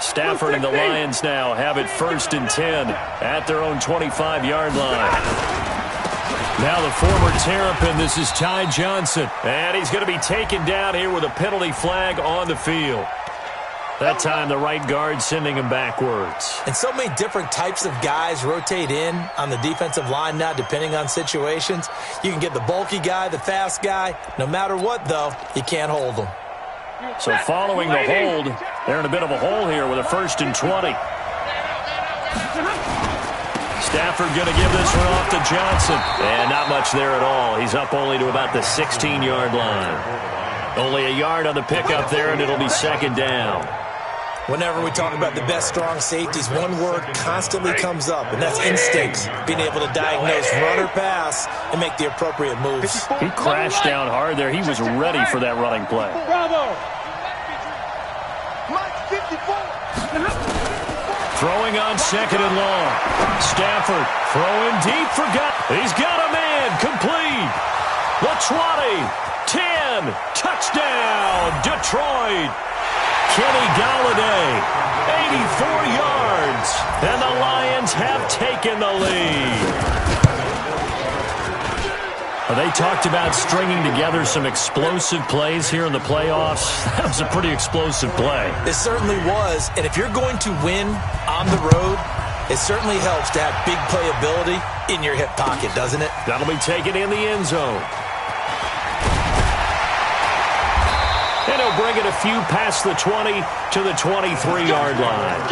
Stafford and the Lions now have it 1st and 10 at their own 25-yard line. Now the former Terrapin, this is Ty Johnson. And he's going to be taken down here with a penalty flag on the field. That time the right guard sending him backwards. And so many different types of guys rotate in on the defensive line now depending on situations. You can get the bulky guy, the fast guy. No matter what, though, you can't hold them. So following the hold, they're in a bit of a hole here with a 1st and 20. Stafford going to give this one off to Johnson. And not much there at all. He's up only to about the 16-yard line. Only a yard on the pickup there, and it'll be 2nd down. Whenever we talk about the best strong safeties, one word constantly comes up, and that's instincts. Being able to diagnose run or pass and make the appropriate moves. He crashed down hard there. He was ready for that running play. Throwing on 2nd and long. Stafford throwing deep for he's got a man. Complete. The 20. 10. Touchdown. Detroit. Kenny Galladay, 84 yards, and the Lions have taken the lead. They talked about stringing together some explosive plays here in the playoffs. That was a pretty explosive play. It certainly was, and if you're going to win on the road, it certainly helps to have big playability in your hip pocket, doesn't it? That'll be taken in the end zone. And he'll bring it a few past the 20 to the 23-yard line.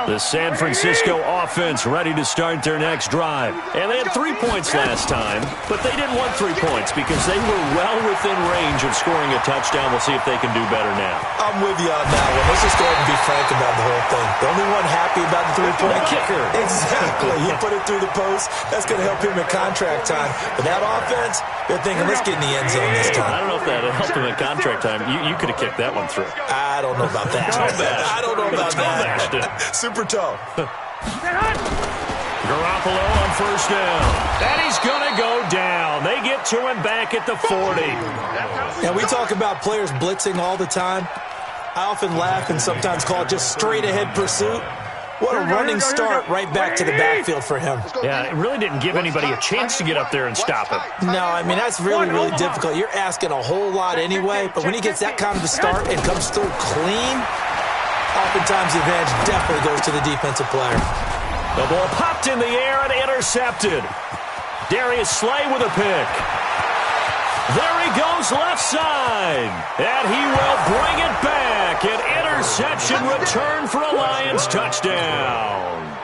The San Francisco offense ready to start their next drive. And they had 3 points last time, but they didn't want 3 points because they were well within range of scoring a touchdown. We'll see if they can do better now. I'm with you on that one. Let's just go ahead and be frank about the whole thing. The only one happy about the 3-point kicker. Exactly. He put it through the post. That's going to help him in contract time. But that offense, they're thinking, let's get in the end zone this time. I don't know if that helped him in contract time. You could have kicked that one through. I don't know about that. I don't know about that. Super toe. Garoppolo on 1st down. And he's going to go down. They get to him back at the 40. And we talk about players blitzing all the time. I often laugh and sometimes call it just straight-ahead pursuit. What a running start right back to the backfield for him. Yeah, it really didn't give anybody a chance to get up there and stop him. No, I mean, that's really, really difficult. You're asking a whole lot anyway, but when he gets that kind of a start and comes through clean, oftentimes the advantage definitely goes to the defensive player. The ball popped in the air and intercepted. Darius Slay with a pick. There he goes left side. And he will bring it back. An interception return for a Lions touchdown.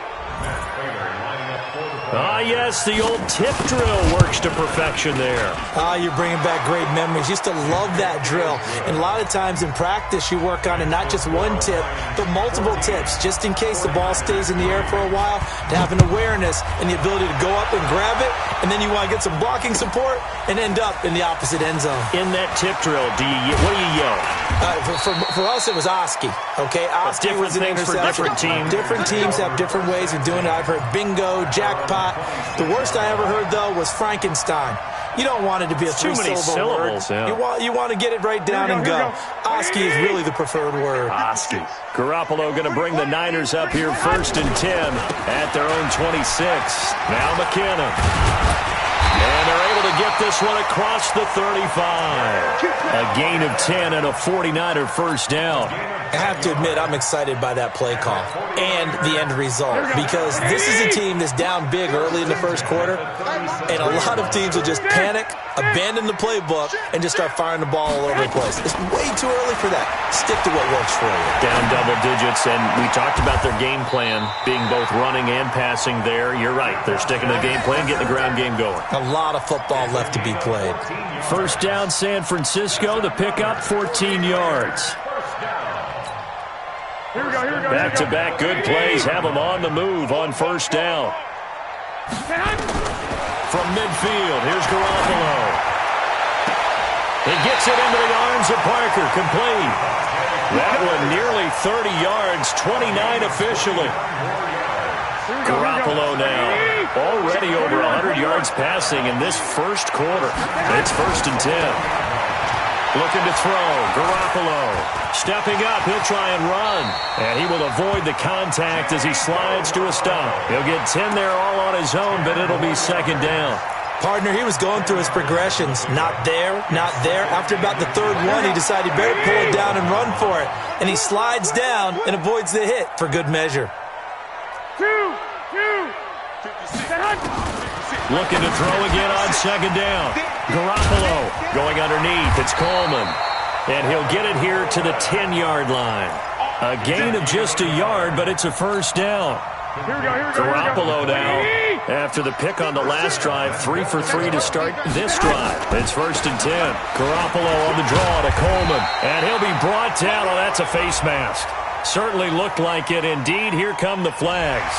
Ah, yes, the old tip drill works to perfection there. You're bringing back great memories. Used to love that drill. And a lot of times in practice, you work on it, not just one tip, but multiple tips, just in case the ball stays in the air for a while, to have an awareness and the ability to go up and grab it, and then you want to get some blocking support and end up in the opposite end zone. In that tip drill, what do you yell? For us, it was Oski. Okay, Oski was an interception. For different teams. Different teams have different ways of doing it. I've heard bingo, jackpot. The worst I ever heard, though, was Frankenstein. You don't want it to be a three-syllable word. Yeah. You want to get it right down and go. Oski is really the preferred word. Oski. Garoppolo going to bring the Niners up here 1st and 10 at their own 26. Now McKinnon. And they're able to get this one across the 35. A gain of 10 and a 49er 1st down. I have to admit, I'm excited by that play call and the end result, because this is a team that's down big early in the first quarter, and a lot of teams will just panic, abandon the playbook, and just start firing the ball all over the place. It's way too early for that. Stick to what works for you. Down double digits, and we talked about their game plan being both running and passing there. You're right. They're sticking to the game plan, getting the ground game going. A lot of football left to be played. 1st down, San Francisco. The pickup, 14 yards. Back-to-back good plays have them on the move on 1st down. From midfield, here's Garoppolo. He gets it into the arms of Parker, complete. That one nearly 30 yards, 29 officially. Garoppolo now, already over 100 yards passing in this first quarter. It's 1st and 10. Looking to throw. Garoppolo. Stepping up. He'll try and run. And he will avoid the contact as he slides to a stop. He'll get 10 there all on his own, but it'll be second down. Partner, he was going through his progressions. Not there, not there. After about the third one, he decided he better pull it down and run for it. And he slides down and avoids the hit for good measure. Looking to throw again on second down. Garoppolo going underneath. It's Coleman. And he'll get it here to the 10-yard line. A gain of just a yard, but it's a first down. Garoppolo now, after the pick on the last drive, 3 for 3 to start this drive. It's 1st and 10. Garoppolo on the draw to Coleman. And he'll be brought down. Oh, that's a face mask. Certainly looked like it. Indeed, here come the flags.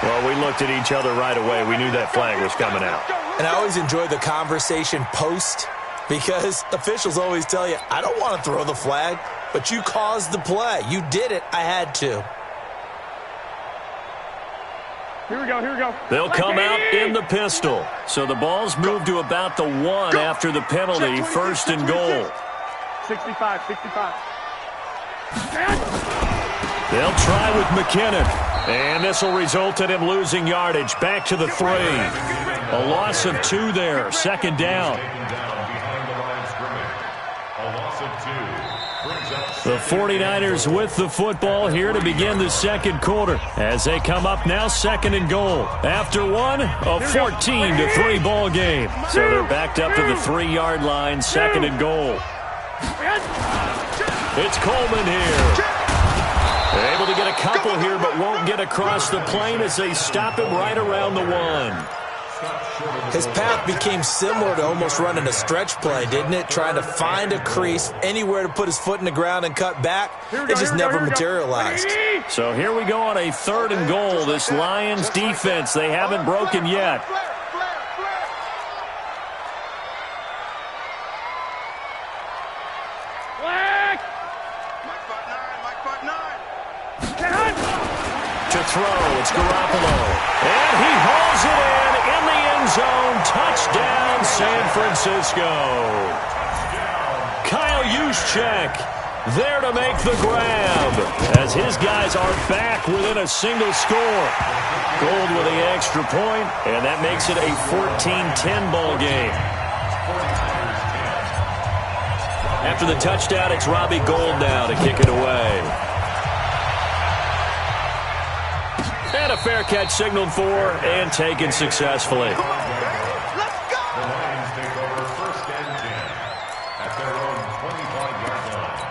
Well, we looked at each other right away. We knew that flag was coming out. And I always enjoy the conversation post because officials always tell you, I don't want to throw the flag, but you caused the play. You did it. I had to. Here we go. They'll come out in the pistol. So the ball's moved to about the 1 after the penalty. 1st and goal. 65. They'll try with McKinnon. And this will result in him losing yardage. Back to the 3. A loss of 2 there. 2nd down. The 49ers with the football here to begin the second quarter as they come up now 2nd and goal. After one, a 14-3 ball game. So they're backed up to the 3-yard line, 2nd and goal. It's Coleman here. They're able to get a couple here, but won't get across the plane as they stop him right around the 1. His path became similar to almost running a stretch play, didn't it? Trying to find a crease, anywhere to put his foot in the ground and cut back. It just never materialized. So here we go on a 3rd and goal. This Lions defense, they haven't broken yet. To throw, it's Garoppolo. And he hauls it in the end zone. Touchdown, San Francisco. Kyle Juszczyk there to make the grab as his guys are back within a single score. Gold with the extra point, and that makes it a 14-10 ball game. After the touchdown, it's Robbie Gould now to kick it away. And a fair catch signaled for and taken successfully. Let's go! The Lions take over 1st and 10 at their own 25-yard line.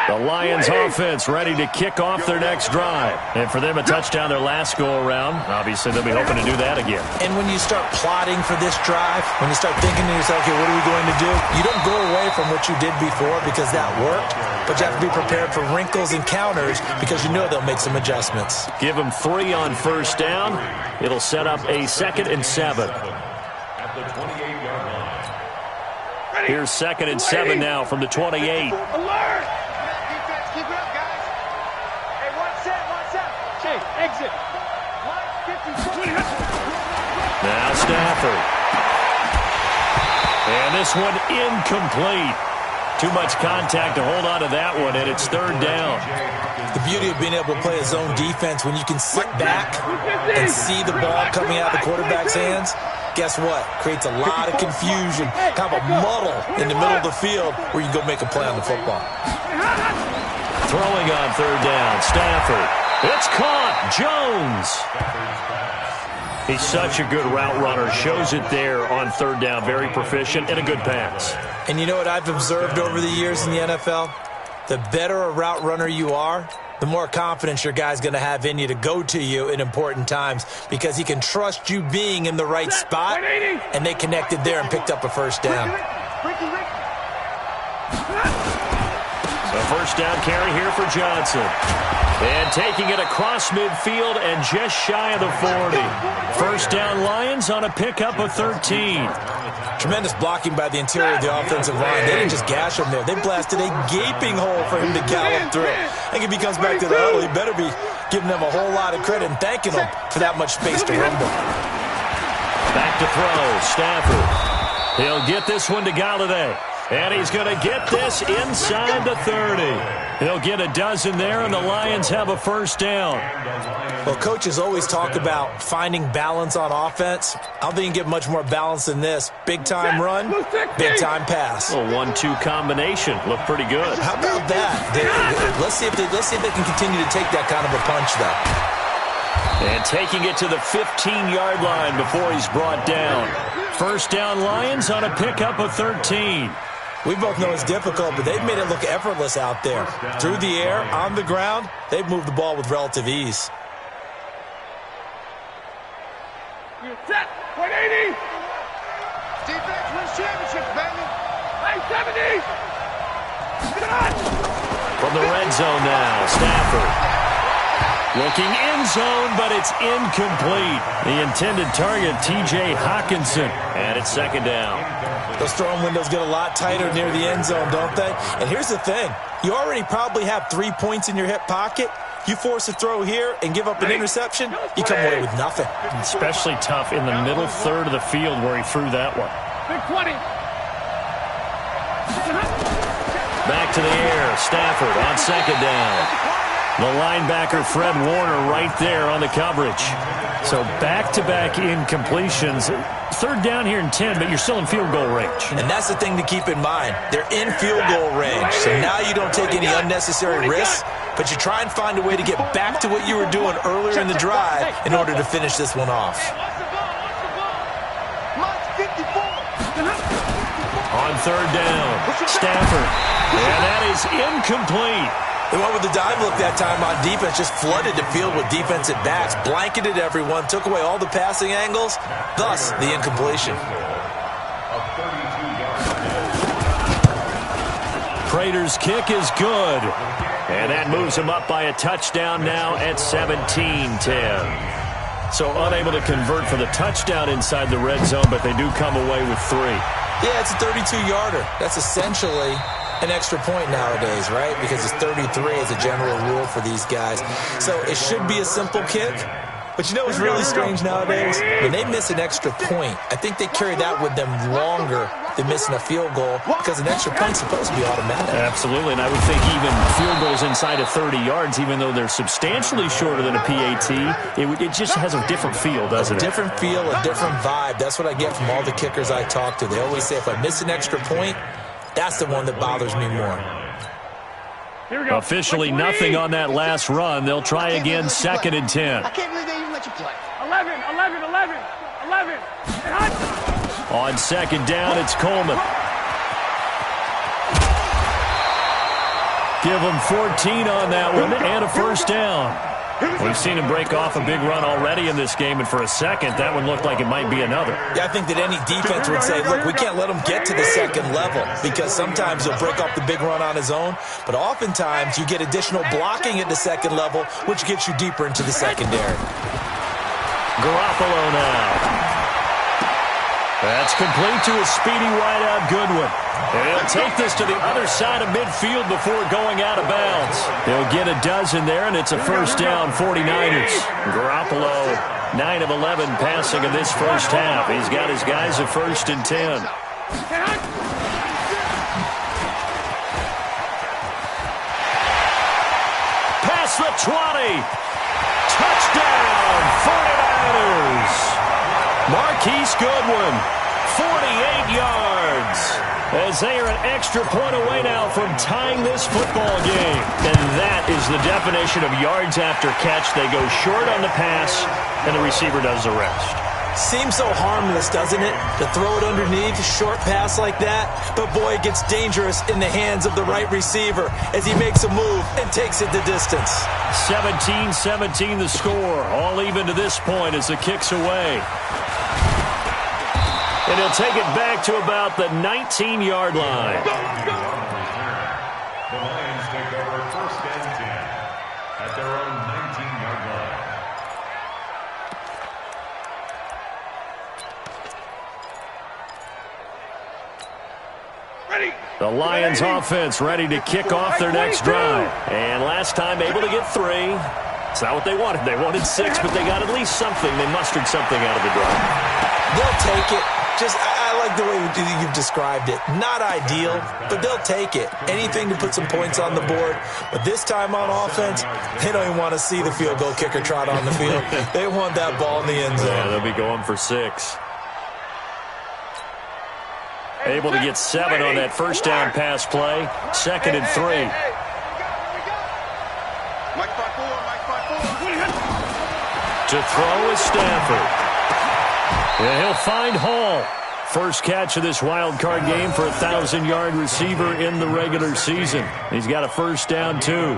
The Lions offense ready to kick off their next drive. And for them, a touchdown their last go-around. Obviously, they'll be hoping to do that again. And when you start plotting for this drive, when you start thinking to yourself, okay, what are we going to do? You don't go away from what you did before because that worked. But you have to be prepared for wrinkles and counters because you know they'll make some adjustments. Give them 3 on 1st down. It'll set up a 2nd and 7. At the 28-yard line. Here's 2nd and 7 now from the 28. Alert! Defense, keep it up, guys. Hey, one set. Chase, exit. 150. Now Stafford. And this one incomplete. Too much contact to hold on to that one, and it's 3rd down. The beauty of being able to play a zone defense when you can sit back and see the ball coming out of the quarterback's hands, guess what? Creates a lot of confusion, kind of a muddle in the middle of the field where you can go make a play on the football. Throwing on 3rd down, Stafford. It's caught, Jones. He's such a good route runner. Shows it there on 3rd down. Very proficient and a good pass. And you know what I've observed over the years in the NFL? The better a route runner you are, the more confidence your guy's going to have in you to go to you in important times because he can trust you being in the right spot, and they connected there and picked up a 1st down. So 1st down carry here for Johnson. And taking it across midfield and just shy of the 40. 1st down Lions on a pickup of 13. Tremendous blocking by the interior of the offensive line. They didn't just gash him there. They blasted a gaping hole for him to gallop through. I think if he comes back to the huddle, he better be giving them a whole lot of credit and thanking them for that much space to rumble. Back to throw, Stafford. He'll get this one to Galladay. And he's going to get this inside the 30. He'll get a dozen there, and the Lions have a first down. Well, coaches always talk about finding balance on offense. I don't think you can get much more balance than this. Big-time run, big-time pass. A 1-2 combination. Looked pretty good. How about that? Let's see if they can continue to take that kind of a punch, though. And taking it to the 15-yard line before he's brought down. First down Lions on a pickup of 13. We both know it's difficult, but they've made it look effortless out there. Through the air, on the ground, they've moved the ball with relative ease. You're set. 180. Defense wins championships, baby. 70. From the red zone now, Stafford. Looking end zone, but it's incomplete. The intended target, T.J. Hawkinson. And it's second down. Those throwing windows get a lot tighter near the end zone, don't they? And here's the thing. You already probably have 3 points in your hip pocket. You force a throw here and give up an interception, you come away with nothing. Especially tough in the middle third of the field where he threw that one. Big 20. Back to the air. Stafford on second down. The linebacker, Fred Warner, right there on the coverage. So back-to-back incompletions. Third down here in 10, but you're still in field goal range. And that's the thing to keep in mind. They're in field goal range. So now you don't take any unnecessary risks, but you try and find a way to get back to what you were doing earlier in the drive in order to finish this one off. On third down, Stafford. And that is incomplete. They went with the dive look that time on defense, just flooded the field with defensive backs, blanketed everyone, took away all the passing angles, thus the incompletion. Prater's kick is good. And that moves him up by a touchdown now at 17-10. So unable to convert for the touchdown inside the red zone, but they do come away with 3. Yeah, it's a 32-yarder. That's essentially an extra point nowadays, right? Because it's 33 as a general rule for these guys. So it should be a simple kick. But you know what's really strange nowadays? When they miss an extra point, I think they carry that with them longer than missing a field goal because an extra point's supposed to be automatic. Absolutely, and I would think even field goals inside of 30 yards, even though they're substantially shorter than a PAT, it just has a different feel, doesn't it? A different feel, a different vibe. That's what I get from all the kickers I talk to. They always say if I miss an extra point, that's the one that bothers me more. Officially nothing on that last run. They'll try again, 2nd and 10. I can't believe they even let you play. 11. On second down, it's Coleman. Give him 14 on that one and a first down. We've seen him break off a big run already in this game, and for a second, that one looked like it might be another. Yeah, I think that any defense would say, look, we can't let him get to the second level because sometimes he'll break off the big run on his own, but oftentimes you get additional blocking at the second level, which gets you deeper into the secondary. Garoppolo now. That's complete to a speedy wideout Goodwin. He'll take this to the other side of midfield before going out of bounds. He'll get a dozen there, and it's a first down, 49ers. Garoppolo, 9 of 11 passing in this first half. He's got his guys at 1st and 10. Past the 20. Touchdown, 49ers. Marquise Goodwin, 48 yards. As they are an extra point away now from tying this football game. And that is the definition of yards after catch. They go short on the pass, and the receiver does the rest. Seems so harmless, doesn't it? To throw it underneath, a short pass like that. But, boy, it gets dangerous in the hands of the right receiver as he makes a move and takes it the distance. 17-17 the score. All even to this point as the kick's away. And he'll take it back to about the 19-yard line. The Lions take over 1st and 10 at their own 19-yard line. Ready. The Lions offense ready to kick off their next drive. And last time able to get 3. It's not what they wanted. They wanted 6, but they got at least something. They mustered something out of the drive. They'll take it. I like the way you've described it. Not ideal, but they'll take it. Anything to put some points on the board. But this time on offense, they don't even want to see the field goal kicker trot on the field. They want that ball in the end zone. Yeah, they'll be going for 6. Able to get 7 on that first down pass play. 2nd and 3. To throw is Stafford. And he'll find Hall. First catch of this wild card game for a 1,000-yard receiver in the regular season. He's got a first down, too.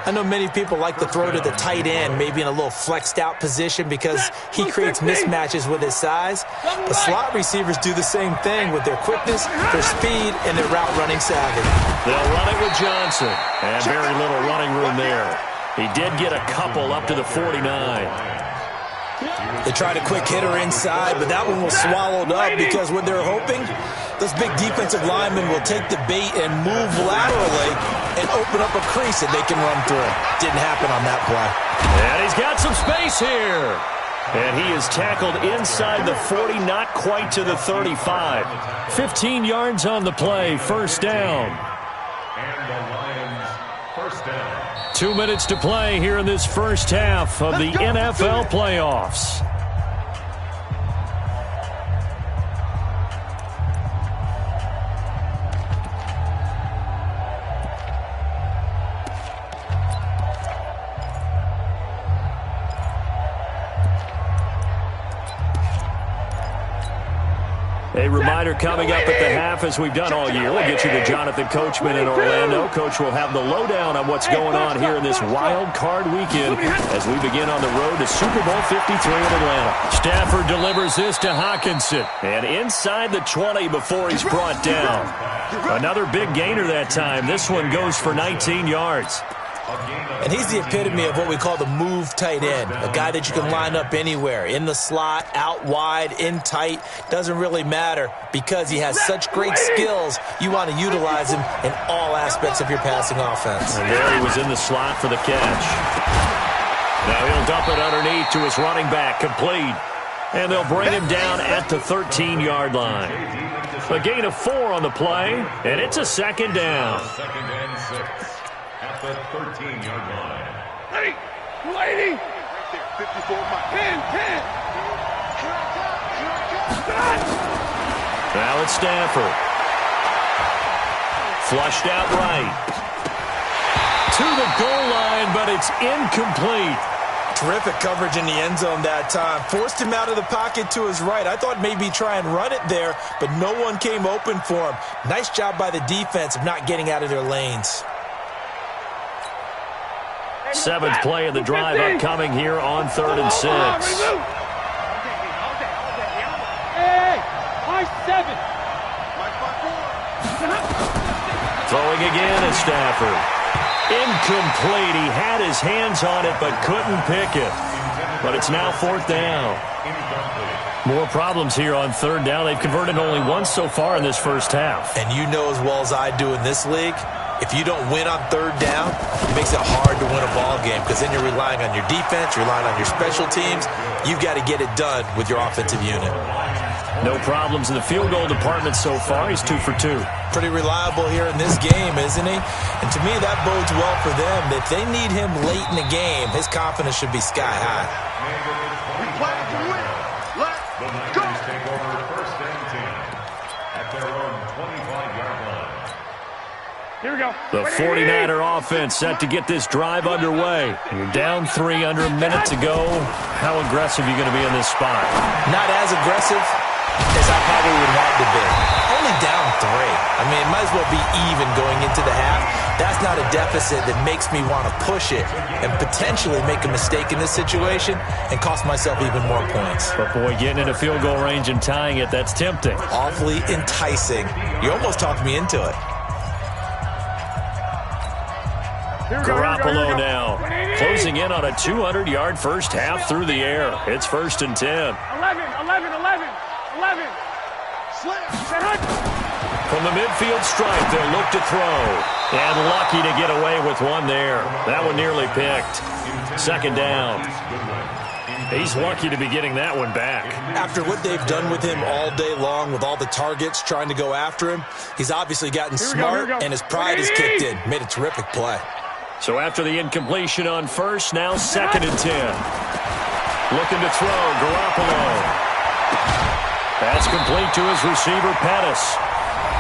I know many people like to throw to the tight end, maybe in a little flexed out position because he creates mismatches with his size. But slot receivers do the same thing with their quickness, their speed, and their route running savvy. They'll run it with Johnson. And very little running room there. He did get a couple up to the 49. They tried a quick hitter inside, but that one was swallowed up because what they're hoping, those big defensive linemen will take the bait and move laterally and open up a crease that they can run through. Didn't happen on that play. And he's got some space here. And he is tackled inside the 40, not quite to the 35. 15 yards on the play, first down. And the Lions, first down. 2 minutes to play here in this first half of the NFL playoffs. A reminder coming up at the half, as we've done all year. We'll get you to Jonathan Coachman in Orlando. Coach will have the lowdown on what's going on here in this wild card weekend as we begin on the road to Super Bowl 53 in Atlanta. Stafford delivers this to Hockenson. And inside the 20 before he's brought down. Another big gainer that time. This one goes for 19 yards. And he's the epitome of what we call the move tight end, a guy that you can line up anywhere, in the slot, out wide, in tight, doesn't really matter because he has such great skills. You want to utilize him in all aspects of your passing offense. And there he was in the slot for the catch. Now he'll dump it underneath to his running back, complete. And they'll bring him down at the 13-yard line. A gain of 4 on the play, and it's a second down. Second and 6. At the 13-yard line. Lady! Lady! 54, my 10. Now it's Stafford. Flushed out right. To the goal line, but it's incomplete. Terrific coverage in the end zone that time. Forced him out of the pocket to his right. I thought maybe try and run it there, but no one came open for him. Nice job by the defense of not getting out of their lanes. 7th play of the drive upcoming here on 3rd and 6. Throwing again is Stafford. Incomplete. He had his hands on it but couldn't pick it. But it's now 4th down. More problems here on 3rd down. They've converted only once so far in this first half. And you know as well as I do in this league, if you don't win on 3rd down, it makes it hard to win a ball game because then you're relying on your defense, you're relying on your special teams. You've got to get it done with your offensive unit. No problems in the field goal department so far. He's 2 for 2. Pretty reliable here in this game, isn't he? And to me, that bodes well for them. If they need him late in the game, his confidence should be sky high. We play to win. Let's go. Take over 1st and 10 at their own 25-yard line. Here we go. The 49er offense set to get this drive underway. You're down 3 under a minute to go. How aggressive are you going to be in this spot? Not as aggressive as I probably would want to be. Only down 3. I mean, it might as well be even going into the half. That's not a deficit that makes me want to push it and potentially make a mistake in this situation and cost myself even more points. But boy, getting into field goal range and tying it, that's tempting. Awfully enticing. You almost talked me into it. Garoppolo now, closing in on a 200-yard first half through the air. It's 1st and 10. 11. From the midfield stripe, they'll look to throw. And lucky to get away with one there. That one nearly picked. 2nd down. He's lucky to be getting that one back. After what they've done with him all day long, with all the targets trying to go after him, he's obviously gotten smart, and his pride has kicked in. Made a terrific play. So after the incompletion on first, now 2nd and 10. Looking to throw, Garoppolo. That's complete to his receiver, Pettis.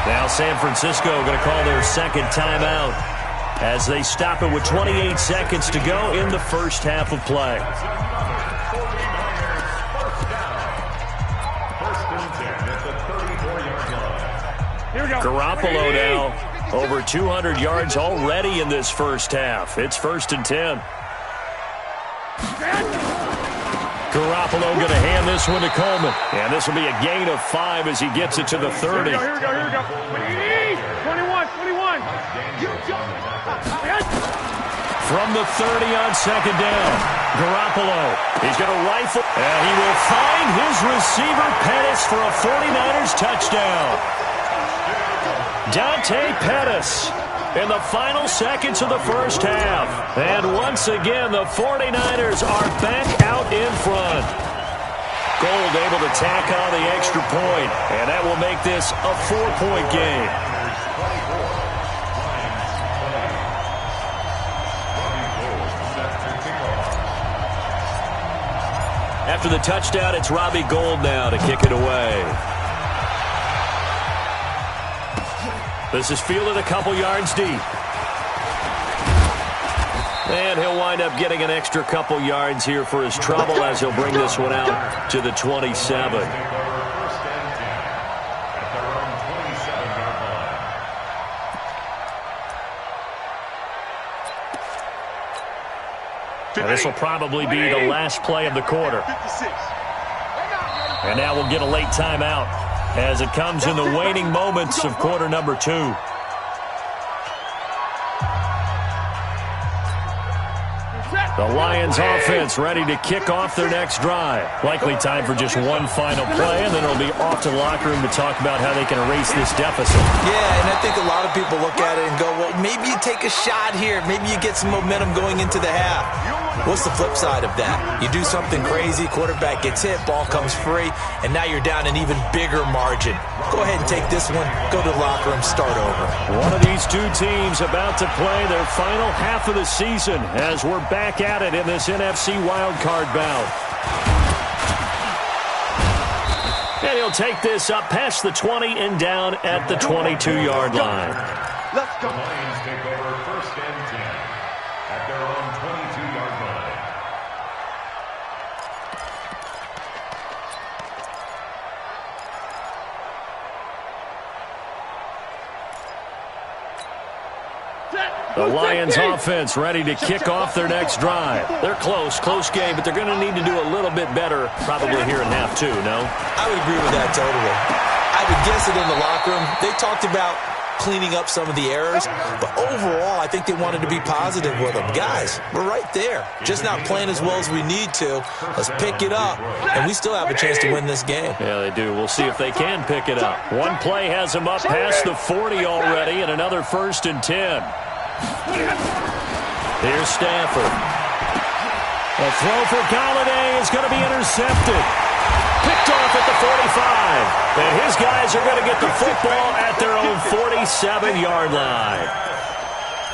Now San Francisco going to call their second timeout as they stop it with 28 seconds to go in the first half of play. Garoppolo now over 200 yards already in this first half. It's 1st and 10. Garoppolo going to hand this one to Coleman. And this will be a gain of 5 as he gets it to the 30. Here we go. 21. From the 30 on 2nd down, Garoppolo, he's going to rifle, and he will find his receiver, Pettis, for a 49ers touchdown. Dante Pettis in the final seconds of the first half. And once again, the 49ers are back out in front. Gold able to tack on the extra point, and that will make this a 4-point game. After the touchdown, it's Robbie Gould now to kick it away. This is fielded a couple yards deep. And he'll wind up getting an extra couple yards here for his trouble as he'll bring this one out to the 27. And this will probably be the last play of the quarter. And now we'll get a late timeout as it comes in the waning moments of quarter number 2. The Lions offense ready to kick off their next drive. Likely time for just one final play, and then it'll be off to the locker room to talk about how they can erase this deficit. Yeah, and I think a lot of people look at it and go, well, maybe you take a shot here. Maybe you get some momentum going into the half. What's the flip side of that? You do something crazy, quarterback gets hit, ball comes free, and now you're down an even bigger margin. Go ahead and take this one, go to the locker room, start over. One of these two teams about to play their final half of the season as we're back at it in this NFC wildcard bout. And he'll take this up past the 20 and down at the 22-yard line. Let's go. The Lions take over 1st and 10 at their own 22-yard line. The Lions offense ready to kick off their next drive. They're close game, but they're going to need to do a little bit better probably here in half 2, no? I would agree with that totally. I would guess it in the locker room. They talked about cleaning up some of the errors, but overall, I think they wanted to be positive with them. Guys, we're right there. Just not playing as well as we need to. Let's pick it up, and we still have a chance to win this game. Yeah, they do. We'll see if they can pick it up. One play has them up past the 40 already, and another 1st and 10. Here's Stafford. A throw for Galladay is going to be intercepted. Picked off at the 45. And his guys are going to get the football at their own 47-yard line.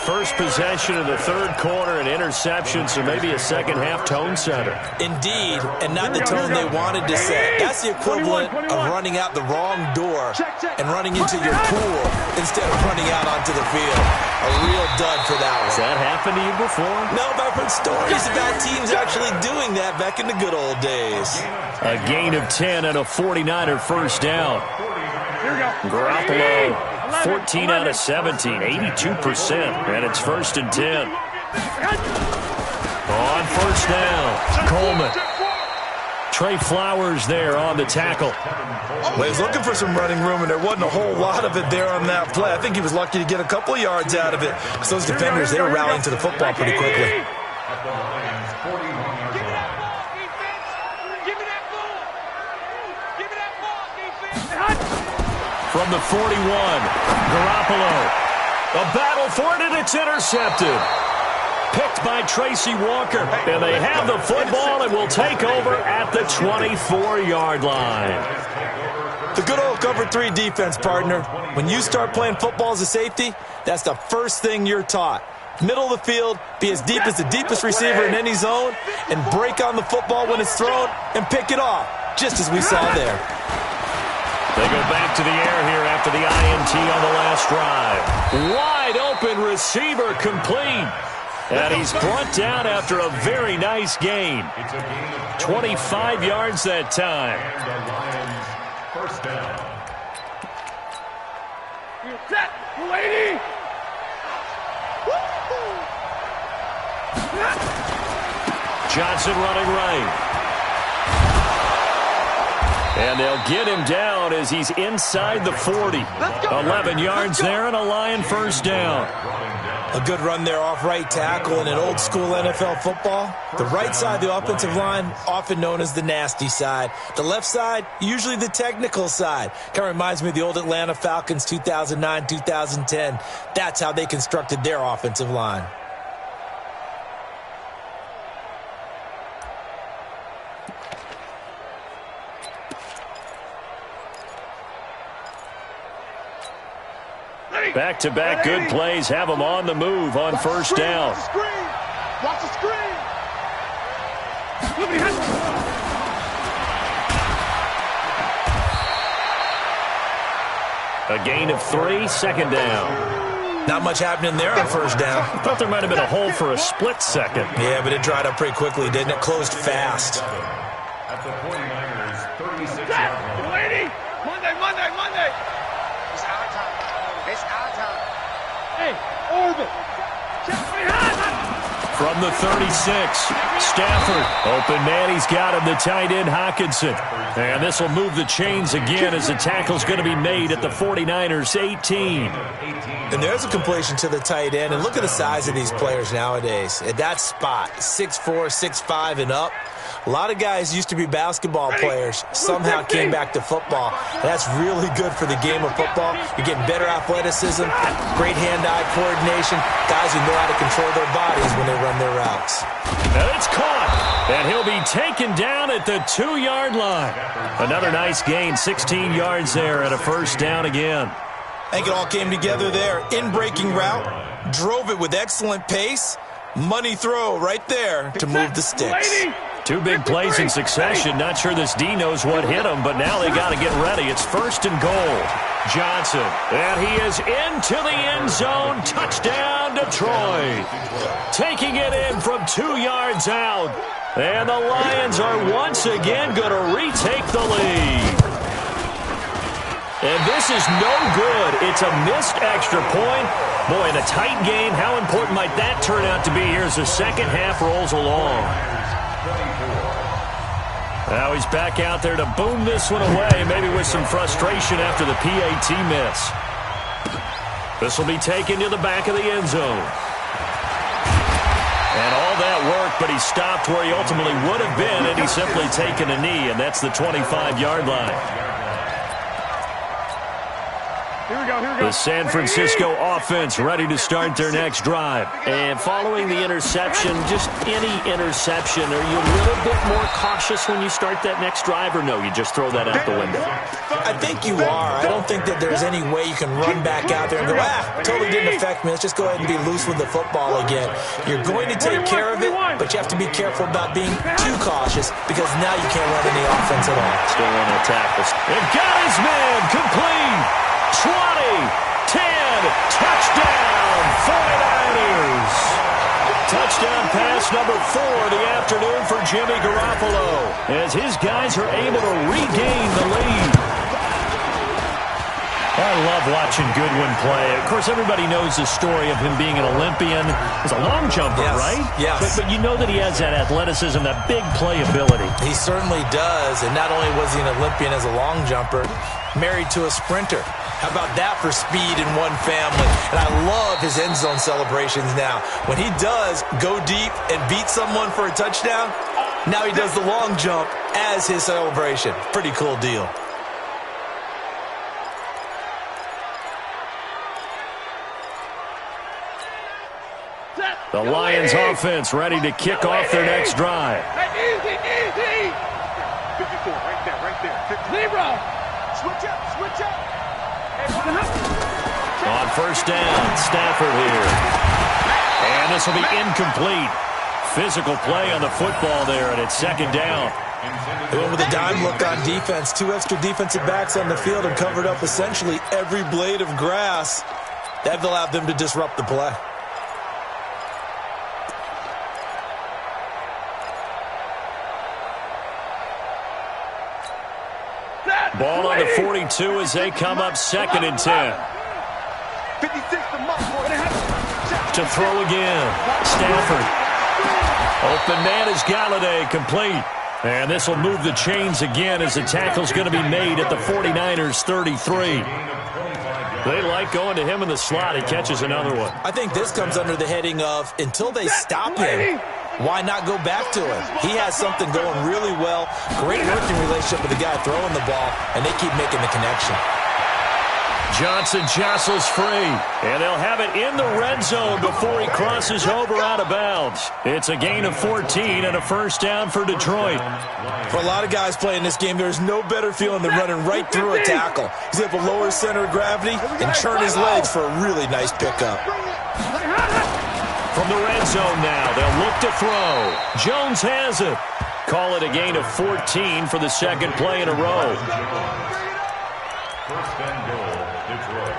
First possession of the 3rd quarter, an interception, so maybe a second-half tone setter. Indeed, and not the tone they wanted to set. That's the equivalent of running out the wrong door and running into your pool instead of running out onto the field. A real dud for that one. Has that happened to you before? No, but I've heard stories about teams actually doing that back in the good old days. A gain of 10 and a 49er first down. Garoppolo, 14 out of 17, 82%, and it's 1st and 10. On first down, Coleman. Trey Flowers there on the tackle. Well, he was looking for some running room, and there wasn't a whole lot of it there on that play. I think he was lucky to get a couple of yards out of it, because those defenders, they were rallying to the football pretty quickly. From the 41, Garoppolo. A battle for it, and it's intercepted. Picked by Tracy Walker. And they have the football and will take over at the 24-yard line. The good old cover 3 defense, partner. When you start playing football as a safety, that's the first thing you're taught. Middle of the field, be as deep as the deepest receiver in any zone, and break on the football when it's thrown and pick it off, just as we saw there. They go back to the air here after the INT on the last drive. Wide open receiver complete. And he's brought down after a very nice gain. 25 yards that time. And the Lions first down. Set, lady. Johnson running right. And they'll get him down as he's inside the 40. 11 yards there and a Lion first down. A good run there off right tackle in an old school NFL football. The right side of the offensive line, often known as the nasty side. The left side, usually the technical side. Kind of reminds me of the old Atlanta Falcons 2009, 2010. That's how they constructed their offensive line. Back-to-back good plays have them on the move on first down. Watch the screen. A gain of 3, second down. Not much happening there on first down. I thought there might have been a hole for a split second. Yeah, but it dried up pretty quickly, didn't it? Closed fast. At the 49ers, 36 yards. Lady. Monday. It's our time. It's our time. Hey, orbit. From the 36, Stafford. Open man, he's got him, the tight end, Hockenson. And this will move the chains again as the tackle's going to be made at the 49ers' 18. And there's a completion to the tight end. And look at the size of these players nowadays. At that spot, 6'4", 6'5", and up. A lot of guys used to be basketball players, somehow came back to football. And that's really good for the game of football. You're getting better athleticism, great hand-eye coordination, guys who know how to control their bodies when they run their routes. And it's caught, and he'll be taken down at the 2-yard line. Another nice gain, 16 yards there, and a first down again. I think it all came together there. In-breaking route, drove it with excellent pace, money throw right there to move the sticks. 2 big plays in succession. Not sure this D knows what hit him, but now they got to get ready. It's first and goal. Johnson, and he is into the end zone. Touchdown, Detroit. Taking it in from 2 yards out. And the Lions are once again going to retake the lead. And this is no good. It's a missed extra point. Boy, in a tight game, how important might that turn out to be here as the second half rolls along? Now he's back out there to boom this one away, maybe with some frustration after the PAT miss. This will be taken to the back of the end zone. And all that worked, but he stopped where he ultimately would have been, and he's simply taken a knee, and that's the 25-yard line. Here we go. The San Francisco offense ready to start their next drive. And following the interception, just any interception, are you a little bit more cautious when you start that next drive, or no, you just throw that out the window? I think you are. I don't think that there's any way you can run back out there and go, totally didn't affect me. Let's just go ahead and be loose with the football again. You're going to take care of it, but you have to be careful about being too cautious because now you can't run any offense at all. Still on that tackle. And got his man complete. 20, 10, touchdown, 49ers. Touchdown pass number 4 of the afternoon for Jimmy Garoppolo as his guys are able to regain the lead. I love watching Goodwin play. Of course, everybody knows the story of him being an Olympian. He's a long jumper, right? Yes. But you know that he has that athleticism, that big playability. He certainly does. And not only was he an Olympian as a long jumper, married to a sprinter. How about that for speed in one family? And I love his end zone celebrations now. When he does go deep and beat someone for a touchdown, now he does the long jump as his celebration. Pretty cool deal. Set. The Lions offense ready to kick off their next drive. Easy. 54, right there. 50. Zero. Switch up. On first down, Stafford here. And this will be incomplete. Physical play on the football there, and it's second down. They went with a dime look on defense. 2 extra defensive backs on the field and covered up essentially every blade of grass. That allowed them to disrupt the play. Ball on the 42 as they come up second and 10. 56 To throw again. Stafford. Open man is Galladay, complete. And this will move the chains again as the tackle's going to be made at the 49ers 33. They like going to him in the slot. He catches another one. I think this comes under the heading of until they stop him, why not go back to him? He has something going really well. Great working relationship with the guy throwing the ball, and they keep making the connection. Johnson jostles free, and they'll have it in the red zone before he crosses over out of bounds. It's a gain of 14 and a first down for Detroit. For a lot of guys playing this game, there's no better feeling than running right through a tackle. He's able to lower his center of gravity and churn his legs for a really nice pickup. From the red zone now, they'll look to throw. Jones has it. Call it a gain of 14 for the second play in a row. First and goal, Detroit.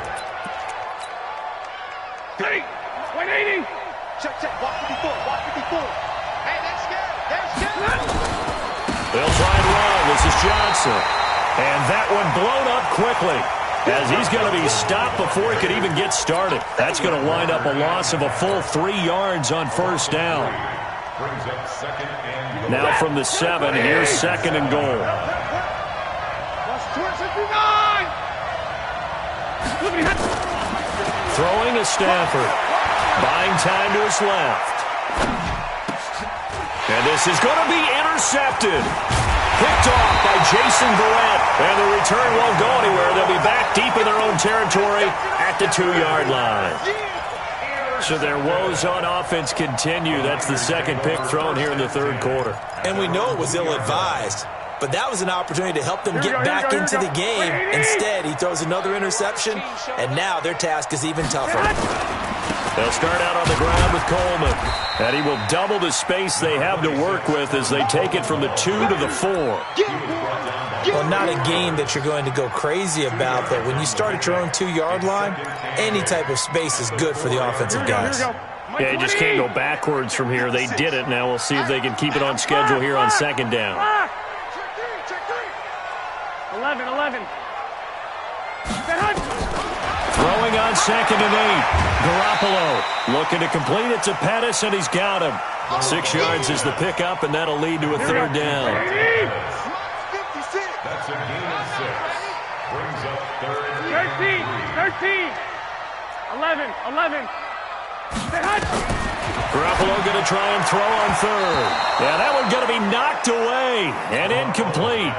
180. Check. Walk 54. Hey, they're scared. They'll try and run. This is Johnson. And that one blown up quickly as he's going to be stopped before he could even get started. That's going to wind up a loss of a full 3 yards on first down. Brings up second and goal. Now from the 7, here's second and goal. Throwing to Stafford. Buying time to his left. And this is going to be intercepted. Picked off by Jason Verrett. And the return won't go anywhere. They'll be back deep in their own territory at the 2-yard line. So their woes on offense continue. That's the second pick thrown here in the third quarter. And we know it was ill-advised, but that was an opportunity to help them get back into the game. Instead, he throws another interception, and now their task is even tougher. They'll start out on the ground with Coleman, and he will double the space they have to work with as they take it from the 2 to the 4. Well, not a game that you're going to go crazy about, but when you start at your own 2-yard line, any type of space is good for the offensive guys. Yeah, you just can't go backwards from here. They did it. Now we'll see if they can keep it on schedule here on second down. Check 3. 11. Throwing on second and 8. Garoppolo looking to complete it to Pettis, and he's got him. 6 yards is the pickup, and that'll lead to a third down. That's a gain of 6. Brings up third and 13. 11. Garoppolo going to try and throw on third. Yeah, that one going to be knocked away and incomplete.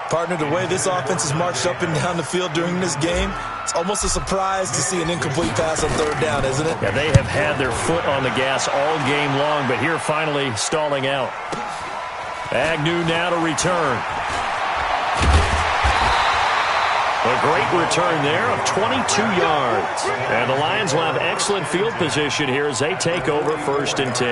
Partner, the way this offense has marched up and down the field during this game, it's almost a surprise to see an incomplete pass on third down, isn't it? Yeah, they have had their foot on the gas all game long, but here finally stalling out. Agnew now to return. A great return there of 22 yards. And the Lions will have excellent field position here as they take over first and 10.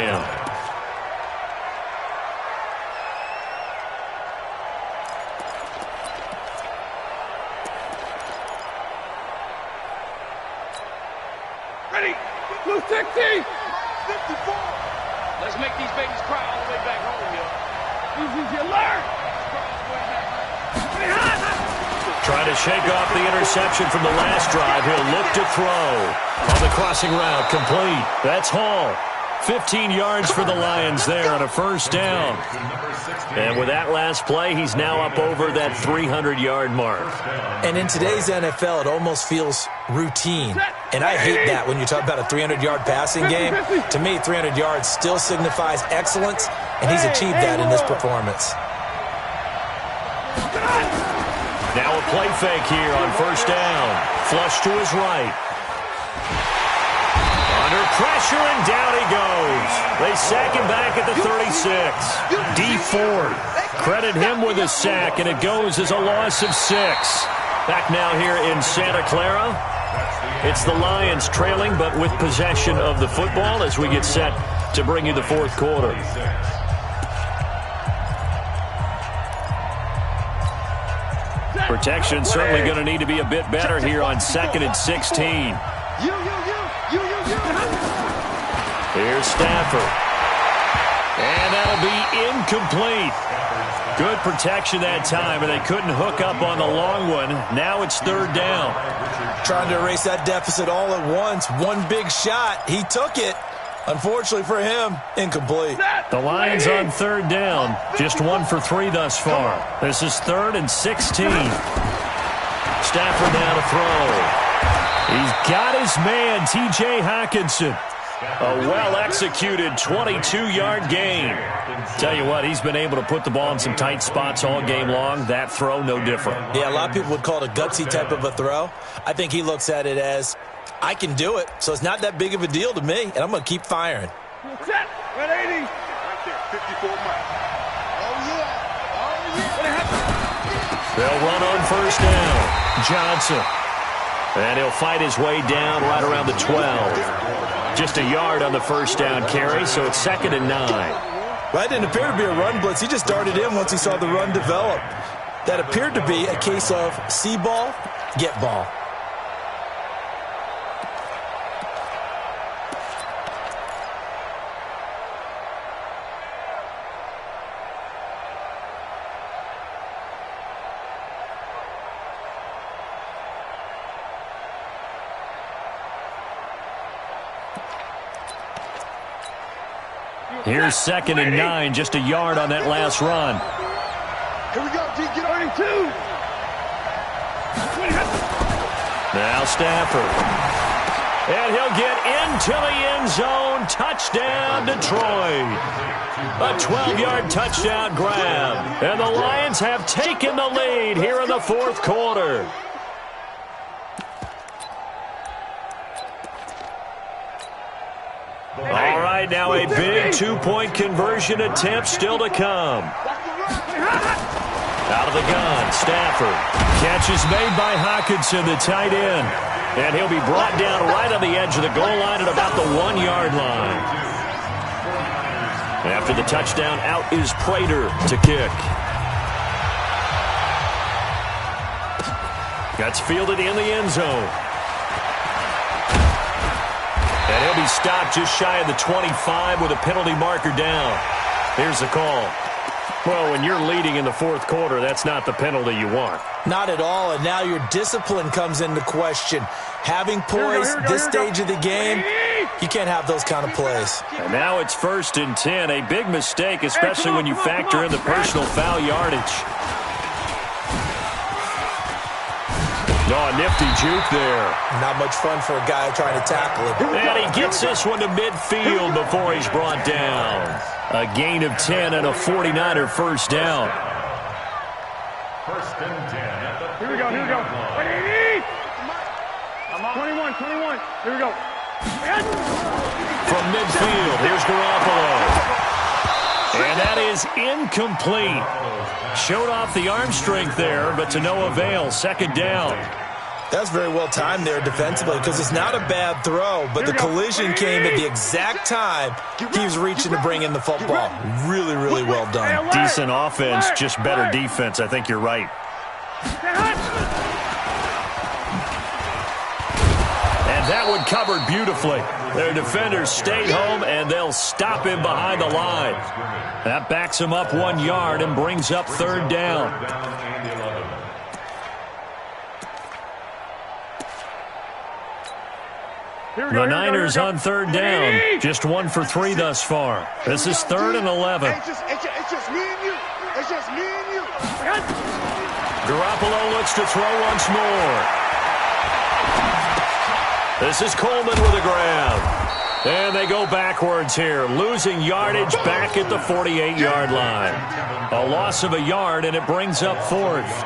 Ready. Blue 60. 54. Let's make these babies cry all the way back home, yo. Easy, you learn. Trying to shake off the interception from the last drive. He'll look to throw. On the crossing route, complete. That's Hall. 15 yards for the Lions there on a first down. And with that last play, he's now up over that 300-yard mark. And in today's NFL, it almost feels routine. And I hate that when you talk about a 300-yard passing game. To me, 300 yards still signifies excellence, and he's achieved that in this performance. Now a play fake here on first down. Flush to his right. Under pressure, and down he goes. They sack him back at the 36. D Ford, credit him with a sack, and it goes as a loss of 6. Back now here in Santa Clara. It's the Lions trailing, but with possession of the football as we get set to bring you the fourth quarter. Protection certainly going to need to be a bit better here on 2nd and 16. Here's Stafford. And that'll be incomplete. Good protection that time, and they couldn't hook up on the long one. Now it's 3rd down. Trying to erase that deficit all at once. One big shot. He took it. Unfortunately for him, incomplete. The Lions on 3rd down. Just 1 for 3 thus far. This is 3rd and 16. Stafford now to throw. He's got his man, T.J. Hockenson. A well-executed 22-yard gain. Tell you what, he's been able to put the ball in some tight spots all game long. That throw, no different. Yeah, a lot of people would call it a gutsy type of a throw. I think he looks at it as, I can do it, so it's not that big of a deal to me, and I'm going to keep firing. Set. 180. Right there, 54 miles. Oh, yeah. They'll run on 1st down. Johnson. And he'll fight his way down right around the 12. Just a yard on the 1st down carry, so it's 2nd and 9. That didn't appear to be a run blitz. He just darted in once he saw the run develop. That appeared to be a case of see ball, get ball. Here's 2nd and 9, just a yard on that last run. Here we go, G. Get on 2. Now Stafford. And he'll get into the end zone. Touchdown, Detroit. A 12-yard touchdown grab. And the Lions have taken the lead here in the 4th quarter. All right, now a big 2-point conversion attempt still to come. Out of the gun, Stafford. Catch is made by Hockenson, the tight end. And he'll be brought down right on the edge of the goal line at about the 1-yard line. After the touchdown, out is Prater to kick. That's fielded in the end zone. And he'll be stopped just shy of the 25 with a penalty marker down. Here's the call. Well, when you're leading in the 4th quarter, that's not the penalty you want. Not at all, and now your discipline comes into question. Having poise this stage of the game, you can't have those kind of plays. And now it's 1st and 10, a big mistake, especially when you factor in the personal foul yardage. Oh, a nifty juke there. Not much fun for a guy trying to tackle it. And he gets this one to midfield before he's brought down. A gain of 10 and a 49er 1st down. 1st and 10 at the Here we go. 21. Here we go. From midfield, here's Garoppolo. And that is incomplete. Showed off the arm strength there, but to no avail. 2nd down. That's very well timed there defensively because it's not a bad throw, but the collision came at the exact time he was reaching to bring in the football. Really, really well done. Decent offense, just better defense. I think you're right. And that one covered beautifully. Their defenders stayed home, and they'll stop him behind the line. That backs him up 1 yard and brings up 3rd down. The Niners on 3rd down. Just 1 for 3 thus far. This is 3rd and 11. It's just me and you. It's just me and you. Garoppolo looks to throw once more. This is Coleman with a grab. And they go backwards here, losing yardage back at the 48-yard line. A loss of a yard, and it brings up 4th.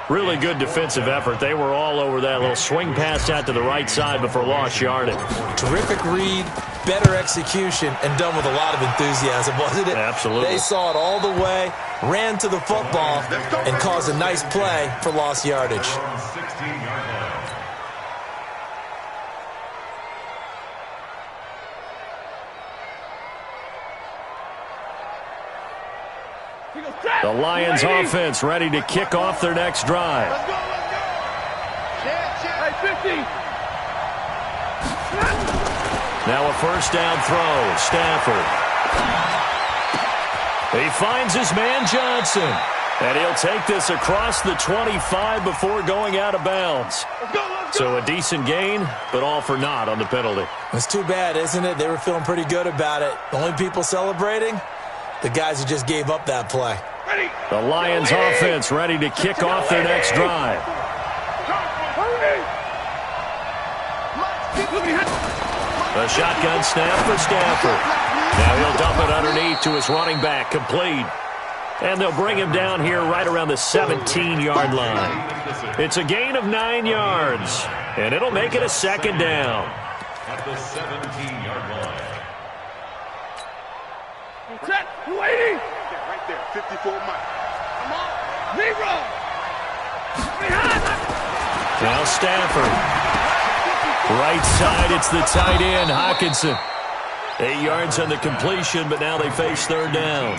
Really good defensive effort. They were all over that little swing pass out to the right side before lost yardage. Terrific read, better execution, and done with a lot of enthusiasm, wasn't it? Absolutely. They saw it all the way, ran to the football, and caused a nice play for lost yardage. 16-yard line. The Lions offense ready to kick off their next drive. Let's go, let's go. Hey, 50. Now a first down throw. Stafford. He finds his man Johnson. And he'll take this across the 25 before going out of bounds. Let's go, let's go. So a decent gain, but all for naught on the penalty. It's too bad, isn't it? They were feeling pretty good about it. The only people celebrating, the guys who just gave up that play. Ready. The Lions offense ready to kick off their next drive. A shotgun snap for Stafford. Now he'll dump it underneath to his running back, complete. And they'll bring him down here right around the 17-yard line. It's a gain of 9 yards, and it'll make it a second down. At the 17-yard line. Set. Waiting. Right there, 54 Mike. Come on. Zero. Now Stafford. Right side, it's the tight end, Hockenson. 8 yards on the completion, but now they face third down.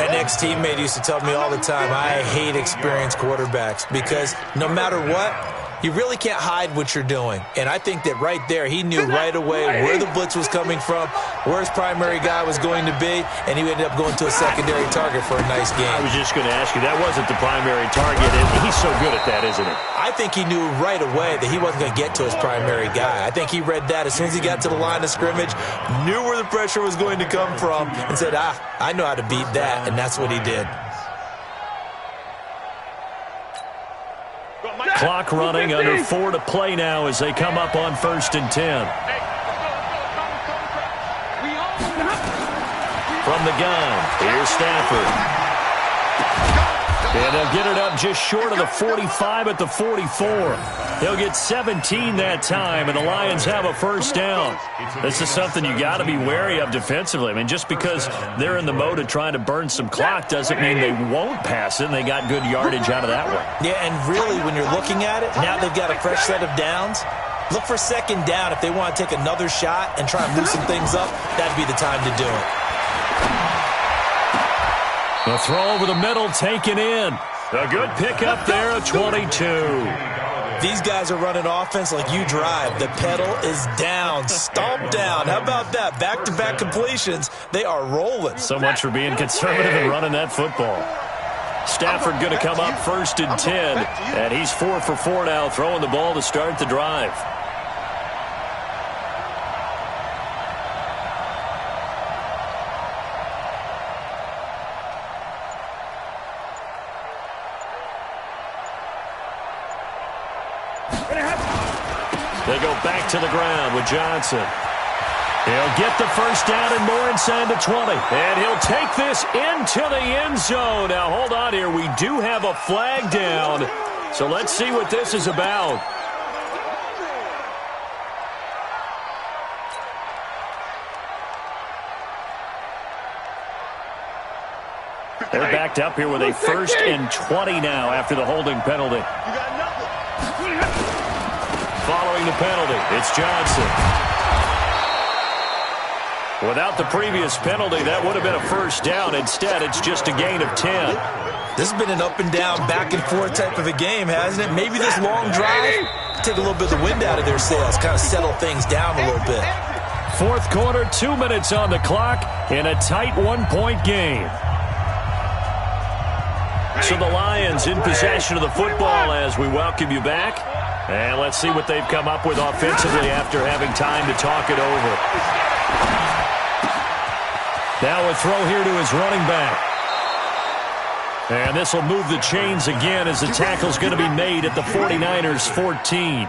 An ex-teammate used to tell me all the time, I hate experienced quarterbacks because no matter what, you really can't hide what you're doing. And I think that right there, he knew right away where the blitz was coming from, where his primary guy was going to be, and he ended up going to a secondary target for a nice game. I was just going to ask you, that wasn't the primary target, and he's so good at that, isn't he? I think he knew right away that he wasn't going to get to his primary guy. I think he read that as soon as he got to the line of scrimmage, knew where the pressure was going to come from, and said, I know how to beat that, and that's what he did. Clock running, under 4 to play now as they come up on 1st and 10. From the gun, here's Stafford. And they'll get it up just short of the 45 at the 44. He'll get 17 that time, and the Lions have a first down. This is something you got to be wary of defensively. I mean, just because they're in the mode of trying to burn some clock doesn't mean they won't pass it, and they got good yardage out of that one. Yeah, and really, when you're looking at it, now they've got a fresh set of downs. Look for second down. If they want to take another shot and try and loosen things up, that'd be the time to do it. The throw over the middle taken in. A good pickup there at 22. These guys are running offense like you drive. The pedal is down, stomped down. How about that? Back-to-back completions. They are rolling. So much for being conservative and running that football. Stafford going to come up 1st and 10. And he's 4 for 4 now, throwing the ball to start the drive. They go back to the ground with Johnson. He'll get the first down and more inside the 20. And he'll take this into the end zone. Now, hold on here. We do have a flag down. So let's see what this is about. They're backed up here with a 1st and 20 now after the holding penalty. Following the penalty, it's Johnson. Without the previous penalty, that would have been a first down. Instead, it's just a gain of 10. This has been an up-and-down, back-and-forth type of a game, hasn't it? Maybe this long drive take a little bit of the wind out of their sails, kind of settle things down a little bit. 4th quarter, 2 minutes on the clock, in a tight 1-point game. So the Lions in possession of the football as we welcome you back. And let's see what they've come up with offensively after having time to talk it over. Now a throw here to his running back. And this will move the chains again as the tackle's going to be made at the 49ers 14.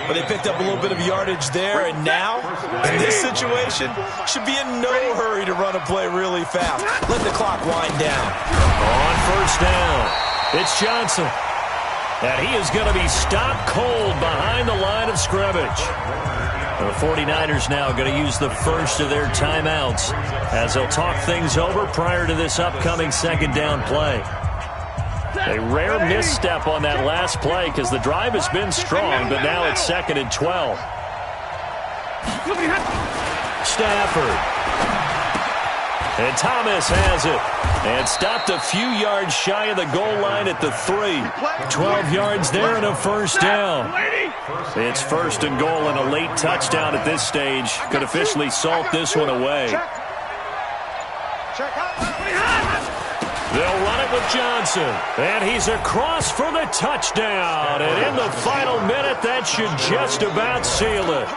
But they picked up a little bit of yardage there, and now, in this situation, should be in no hurry to run a play really fast. Let the clock wind down. On 1st down, it's Johnson. And he is going to be stopped cold behind the line of scrimmage. The 49ers now going to use the first of their timeouts as they'll talk things over prior to this upcoming second down play. A rare misstep on that last play because the drive has been strong, but now it's 2nd and 12. Stafford. And Thomas has it. And stopped a few yards shy of the goal line at the 3. 12 yards there and a first down. It's 1st and goal and a late touchdown at this stage. Could officially salt this one away. They'll run it with Johnson. And he's across for the touchdown. And in the final minute, that should just about seal it.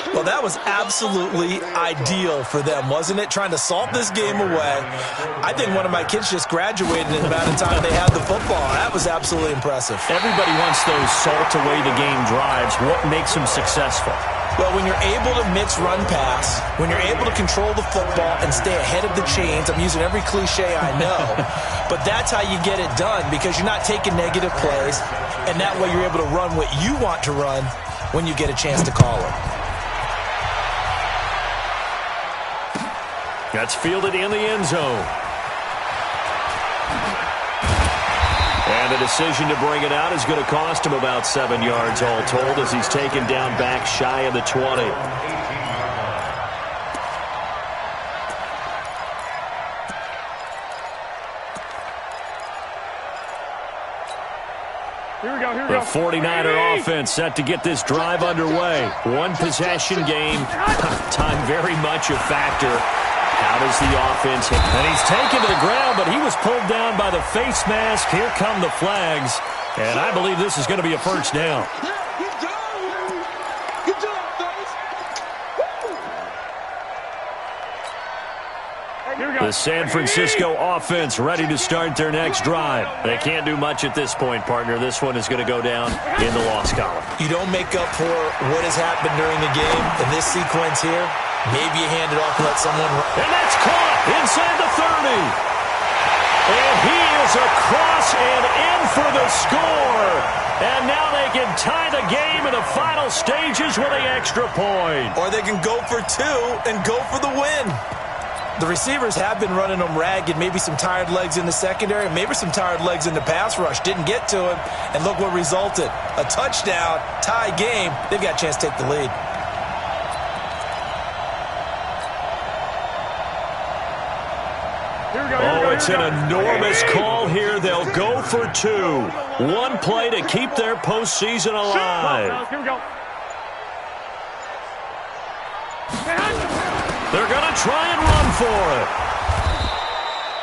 Well, that was absolutely ideal for them, wasn't it? Trying to salt this game away. I think one of my kids just graduated in the amount of time they had the football. That was absolutely impressive. Everybody wants those salt-away-the-game drives. What makes them successful? Well, when you're able to mix run-pass, when you're able to control the football and stay ahead of the chains, I'm using every cliche I know, but that's how you get it done because you're not taking negative plays, and that way you're able to run what you want to run when you get a chance to call it. That's fielded in the end zone. And the decision to bring it out is going to cost him about 7 yards all told as he's taken down back shy of the 20. The 49er offense set to get this drive underway. One possession game. Time very much a factor. How does the offense hit? And he's taken to the ground, but he was pulled down by the face mask. Here come the flags. And I believe this is going to be a first down. The San Francisco offense ready to start their next drive. They can't do much at this point, partner. This one is going to go down in the loss column. You don't make up for what has happened during the game in this sequence here. Maybe you hand it off and let someone run. And that's caught inside the 30. And he is across and in for the score. And now they can tie the game in the final stages with an extra point. Or they can go for 2 and go for the win. The receivers have been running them ragged. Maybe some tired legs in the secondary, maybe some tired legs in the pass rush. Didn't get to him, and look what resulted. A touchdown, tie game. They've got a chance to take the lead. It's an enormous call here. They'll go for 2. One play to keep their postseason alive. Here we go. They're going to try and run for it.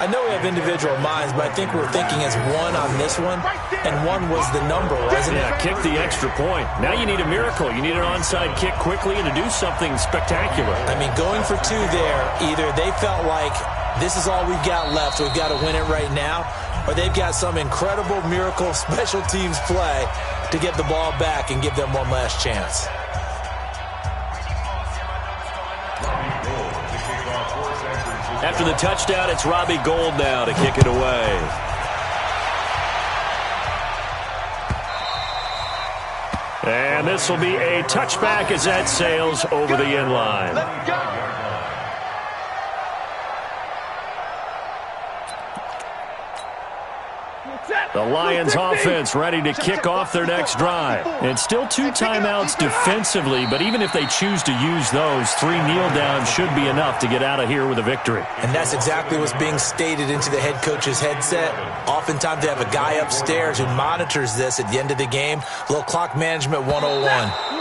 I know we have individual minds, but I think we're thinking as one on this one, and 1 was the number, wasn't it? Yeah, kick the extra point. Now you need a miracle. You need an onside kick quickly and to do something spectacular. I mean, going for 2 there, either they felt like this is all we've got left, we've got to win it right now, or they've got some incredible miracle special teams play to get the ball back and give them one last chance. After the touchdown, it's Robbie Gould now to kick it away. And this will be a touchback as that sails over the end line. Let's go. The Lions offense ready to kick off their next drive. And still 2 timeouts defensively, but even if they choose to use those, 3 kneel downs should be enough to get out of here with a victory. And that's exactly what's being stated into the head coach's headset. Oftentimes they have a guy upstairs who monitors this at the end of the game. A little clock management 101.